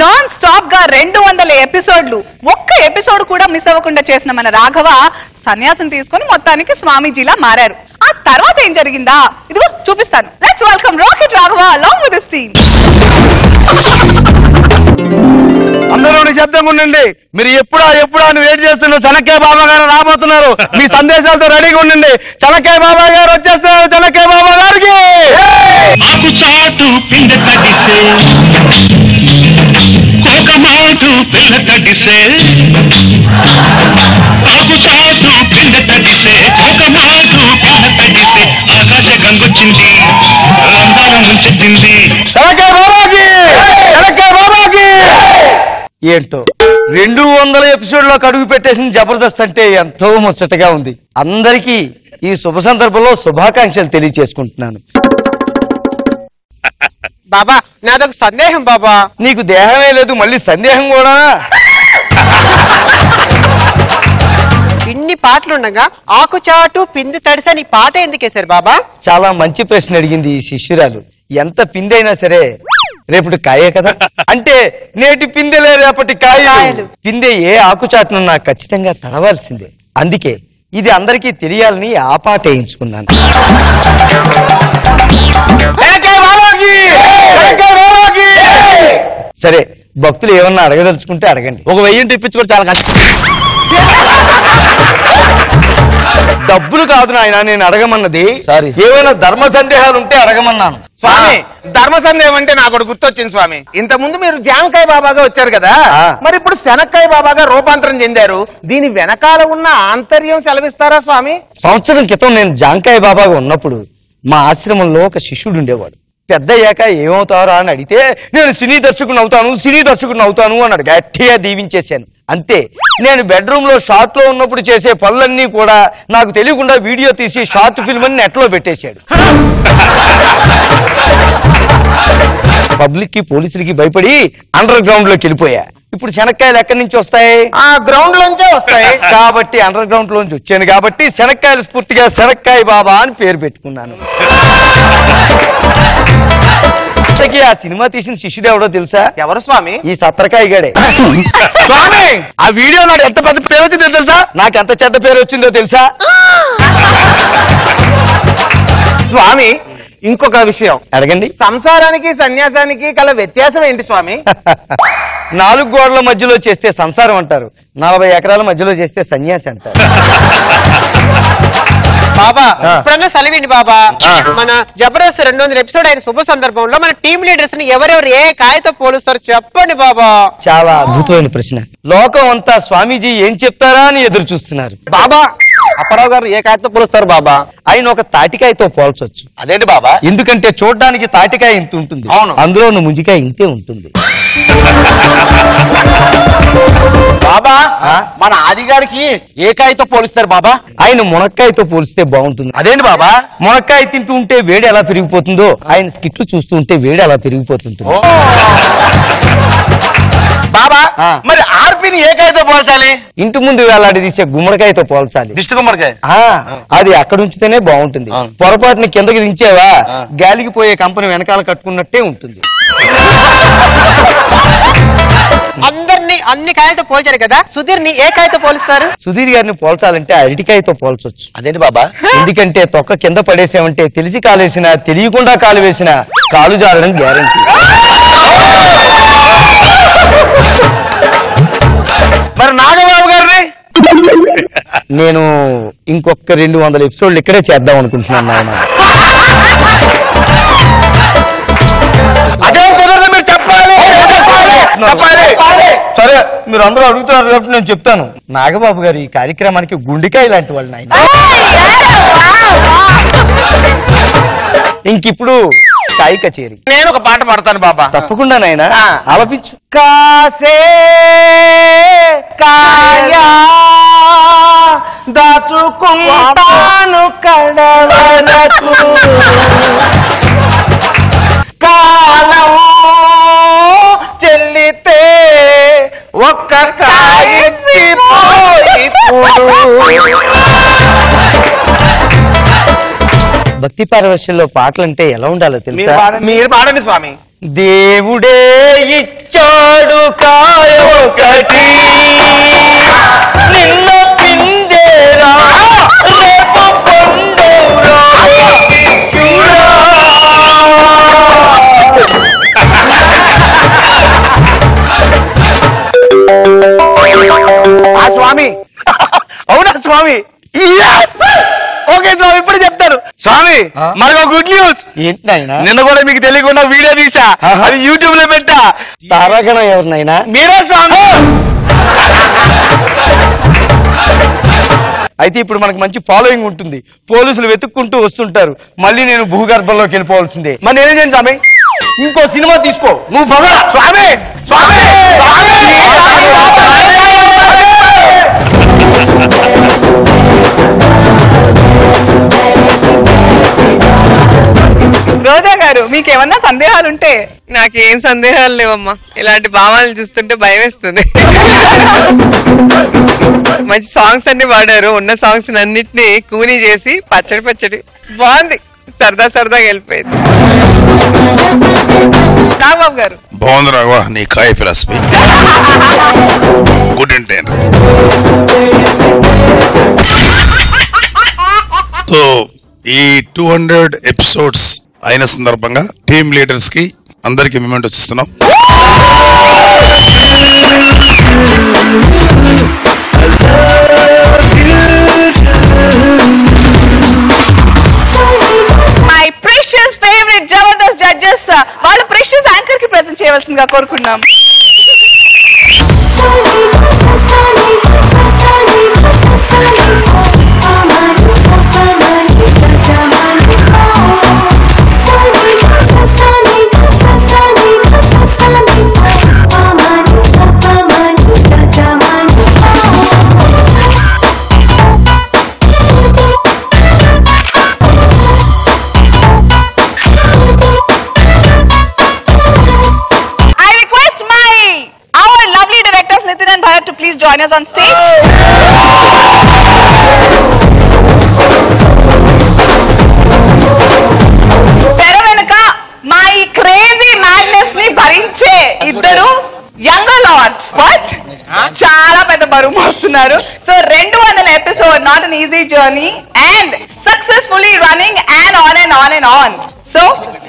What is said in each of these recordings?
Non stop గా 200 ఎపిసోడ్లు ఒక్క ఎపిసోడ్ కూడా మిస్ అవ్వకుండా చేసిన మన రాఘవ సన్యాసం తీసుకొని మొత్తానికి స్వామీజీలా మారారు. ఆ తర్వాత ఏం జరిగిందా ఇదిగో చూపిస్తాను. Let's welcome rocket Raghava along with his team. అందరూ నిశ్శబ్దంగా ఉండండి. మీరు ఎప్పుడా అని వెయిట్ చేస్తున్నారు. చలకే బాబా గారు రాబోతున్నారు. మీ సందేశాలతో రెడీగా ఉండండి. చలకే బాబా గారు వచ్చేస్తున్నారు. చలకే బాబా గారికి ఆకాశ గంగొచ్చింది, రంధ్రాల ముంచెత్తింది. చలకే బాబాకి, చలకే బాబాకి. ఏంటో 200 ఎపిసోడ్లో అడుగు పెట్టేసిన జబర్దస్త్ అంటే ఎంతో ముచ్చటగా ఉంది. అందరికీ ఈ శుభ సందర్భంలో శుభాకాంక్షలు తెలియచేసుకుంటున్నాను. బాబా నాదొక సందేహం బాబా. నీకు దేహమే లేదు మళ్ళీ సందేహం కూడా? ఇన్ని పాటలుండగా ఆకుచాటు పిండి తడిసని పాట ఎందుకేశారు బాబా? చాలా మంచి ప్రశ్న అడిగింది ఈ శిష్యురాలు. ఎంత పిందైనా సరే రేపటి కాయే కదా. అంటే నేటి పిందెలే రేపటి కాయలు. పిందె ఏ ఆకుచాటును నాకు ఖచ్చితంగా తడవాల్సిందే. అందుకే ఇది అందరికీ తెలియాలని ఆ పాట వేయించుకున్నాను. సరే భక్తులు ఏమన్నా అడగదలుచుకుంటే అడగండి. ఒక 1000 ఇప్పించుకోవడం చాలా కష్టం. డబ్బులు కాదు నాయన నేను అడగమన్నది. సారీ, ఏమైనా ధర్మ సందేహాలు ఉంటే అడగమన్నాను. స్వామి ధర్మ సందేహం అంటే నాకు గుర్తొచ్చింది స్వామి. ఇంత ముందు మీరు జామకాయ బాబాగా వచ్చారు కదా, మరి ఇప్పుడు శనక్కాయ బాబాగా రూపాంతరం చెందారు. దీని వెనకాల ఉన్న ఆంతర్యం సెలవిస్తారా స్వామి? సంవత్సరం క్రితం నేను జాంకాయ బాబాగా ఉన్నప్పుడు మా ఆశ్రమంలో ఒక శిష్యుడు ఉండేవాడు. పెద్ద అయ్యాక ఏమవుతారా అని అడిగితే నేను సినీ దర్శకుని అవుతాను అన్నాడు. గట్టిగా దీవించేశాను. అంతే. నేను బెడ్రూమ్ లో షార్ట్ లో ఉన్నప్పుడు చేసే పనులన్నీ కూడా నాకు తెలియకుండా వీడియో తీసి షార్ట్ ఫిల్మ్ అని నెట్ లో పెట్టేశాడు. పబ్లిక్ కి పోలీసులకి భయపడి అండర్ గ్రౌండ్ లోకి వెళ్ళిపోయా. ఇప్పుడు శనక్కాయలు ఎక్కడి నుంచి వస్తాయి? ఆ గ్రౌండ్ లోంచే వస్తాయి. కాబట్టి అండర్ గ్రౌండ్ లోంచి వచ్చాను కాబట్టి శనక్కాయలు స్ఫూర్తిగా శనక్కాయ బాబా అని పేరు పెట్టుకున్నాను. ఆ సినిమా తీసిన శిష్యుడు ఎవడో తెలుసా? ఎవరు స్వామి? ఈ సత్రకాయ గడే. స్వామి ఆ వీడియో నాకు ఎంత పెద్ద పేరు వచ్చిందో తెలుసా? నాకు ఎంత చెడ్డ పేరు వచ్చిందో తెలుసా? స్వామి ఇంకొక విషయం అడగండి. సంసారానికి సన్యాసానికి గల వ్యత్యాసం ఏంటి స్వామి? 4 గోడల మధ్యలో చేస్తే సంసారం అంటారు, 40 ఎకరాల మధ్యలో చేస్తే సన్యాసి అంటారు. బాబా ఇప్పుడన్నా సెలవిండి బాబా. మన జబర్దస్త్ 200 ఎపిసోడ్ అయిన శుభ సందర్భంలో మన టీమ్ లీడర్స్ ని ఎవరెవరు ఏ కాయతో పోలుస్తారో చెప్పండి బాబా. చాలా అద్భుతమైన ప్రశ్న. లోకం అంతా స్వామీజీ ఏం చెప్తారా అని ఎదురు చూస్తున్నారు. బాబా అప్పారావు గారు ఏ కాయతో పోలుస్తారు బాబా? ఆయన ఒక తాటికాయతో పోల్చొచ్చు. అదేంటి బాబా? ఎందుకంటే చూడడానికి తాటికాయ ఇంత ఉంటుంది, అందులో ముంజికాయ ఇంతే ఉంటుంది. బాబా మన ఆదిగారికి ఏ కాయతో పోలుస్తారు బాబా? ఆయన మునక్కాయతో పోలిస్తే బాగుంటుంది. అదేంటి బాబా? మునక్కాయ తింటూ ఉంటే వేడి ఎలా పెరిగిపోతుందో ఆయన స్కిట్లు చూస్తూ ఉంటే వేడి అలా పెరిగిపోతుంది. బాబా మరి ఆర్పిని ఏ కాయతో పోల్చాలి? ఇంటి ముందు వేలాడి తీసే గుమ్మడికాయతో పోల్చాలి. దిష్టి గుమ్మడికాయ అది అక్కడ ఉంచితేనే బాగుంటుంది. పొరపాటుని కిందకి దించేవా గాలికి పోయే కంపెనీ వెనకాల కట్టుకున్నట్టే ఉంటుంది. అందరినీ అన్ని కాయలతో పోల్చారు కదా, సుధీర్ ని ఏ కాయతో పోలుస్తారు? సుధీర్ గారిని పోల్చాలంటే అరటికాయతో పోల్చొచ్చు. అదేంటి బాబా? ఎందుకంటే తొక్క కింద పడేసామంటే తెలిసి కాలేసినా తెలియకుండా కాలు వేసినా కాలు జారడం గ్యారంటీ. మరి నాగబాబు గారిని నేను ఇంకొక 200 ఎపిసోడ్లు ఇక్కడే చేద్దాం అనుకుంటున్నాను నాయన. అదే కుదరదు, మీరు చెప్పాలి. సరే మీరు అందరూ అడుగుతున్నారు కాబట్టి నేను చెప్తాను. నాగబాబు గారు ఈ కార్యక్రమానికి గుండెకాయ లాంటి వాళ్ళు నాయన. ఇంకిప్పుడు సాయి కచేరి. నేను ఒక పాట పాడతాను బాబా. తప్పకుండా నాయన ఆలపించు. కాసే కాయా దాచుకుంటాను కడవరకు, కాలం చెల్లితే ఒక్క కాయసి భక్తి పారవశ్యంలో పాటలంటే ఎలా ఉండాలో తెలుసా? మీరు పాడండి స్వామి. దేవుడే ఇచ్చాడు కాయ ఒకటి నిన్న పిందేరా రేపు పండురా స్వామి అవునా స్వామి ఓకే స్వామి ఇప్పుడు చెప్తారు స్వామి మనకు గుడ్ న్యూస్ ఏంటి నాయనా నిన్న కూడా మీకు తెలియకుండా వీడియో తీసా అది యూట్యూబ్ లో పెట్టా తారాగణం ఎవరినైనా మీరే స్వామి అయితే ఇప్పుడు మనకు మంచి ఫాలోయింగ్ ఉంటుంది పోలీసులు వెతుక్కుంటూ వస్తుంటారు మళ్ళీ నేను భూగర్భంలోకి వెళ్ళిపోవాల్సిందే మరి నేనేం చేయను స్వామి ఇంకో సినిమా తీసుకో నువ్వు పద స్వామి స్వామి రోజా గారు మీకేమన్నా సందేహాలుంటే నాకేం సందేహాలు లేవమ్మా ఇలాంటి భావాలు చూస్తుంటే భయం వేస్తుంది మంచి సాంగ్స్ అన్ని పాడారు ఉన్న సాంగ్స్ అన్నిటినీ కూనీ చేసి పచ్చడి పచ్చడి బాగుంది సరదా సరదాగా వెళ్ళిపోయింది నాగబాబు గారు బాగుంది రాఘవ నీ కాయ ఫిలాసఫీ గుడ్ ఎంటైన్ సో ఈ 200 ఎపిసోడ్స్ అయిన సందర్భంగా టీమ్ లీడర్స్ కి అందరికి మూమెంట్ వచ్చిస్తున్నాం my precious favourite Jabardasth judges వాళ్ళ ప్రెషియస్ యాంకర్ కి ప్రెజెంట్ చేయవలసిందిగా కోరుకున్నాం To please join us on stage. తెర వెనుక మా ఈ క్రేజీ మ్యాడ్నెస్ ని భరించే ఇద్దరు యంగ్ లాట్స్ బట్ చాలా పెద్ద బరువు మోస్తున్నారు so 200 episode not an easy journey and successfully running and on and on and on so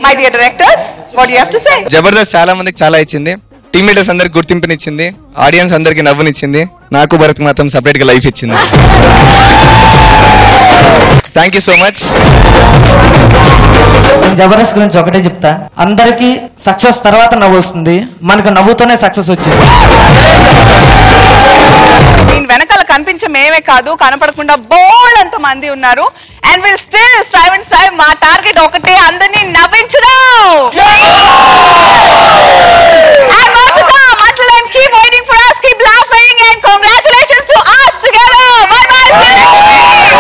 my dear directors what you have to say Jabardasth చాలా మందికి చాలా ఇచ్చింది టీమ్ లీడర్స్ అందరికి గుర్తింపునిచ్చింది ఆడియన్స్ అందరికి నవ్వునిచ్చింది నాకు భరత్ మాత్రం సపరేట్ గా లైఫ్ ఇచ్చింది thank you so much Jabardasth గురించి ఒకటే చెప్తా అందరికి సక్సెస్ తర్వాత నవ్వు వస్తుంది మనకు నవ్వుతోనే సక్సెస్ వచ్చింది దీని వెనకాల కనిపించే మేమే కాదు కనపడకుండా బోల్డ్ అంత మంది ఉన్నారు and will still strive and strive మా టార్గెట్ ఒకటే అందరినీ నవ్వించడం keep waiting for us, keep laughing and congratulations to us together. Bye bye.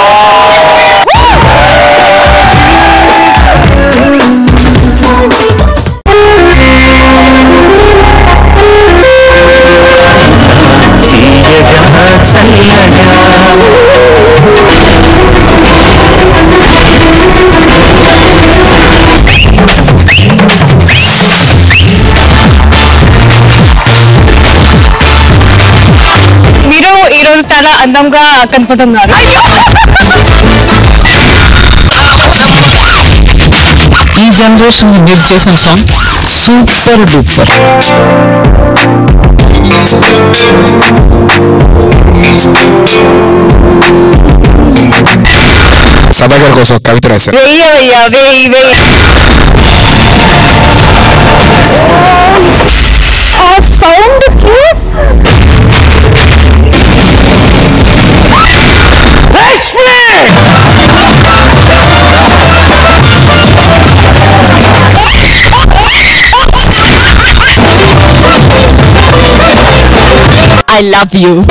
ఈ రోజు చాలా అందంగా కనపడుతున్నారు ఈ జనరేషన్ మీరు చేసిన సాంగ్ సూపర్ డూపర్ సభాగారి కోసం కవిత రాశారు వెయ్యవయ్యా వెయ్యి ఆ సౌండ్ I love you.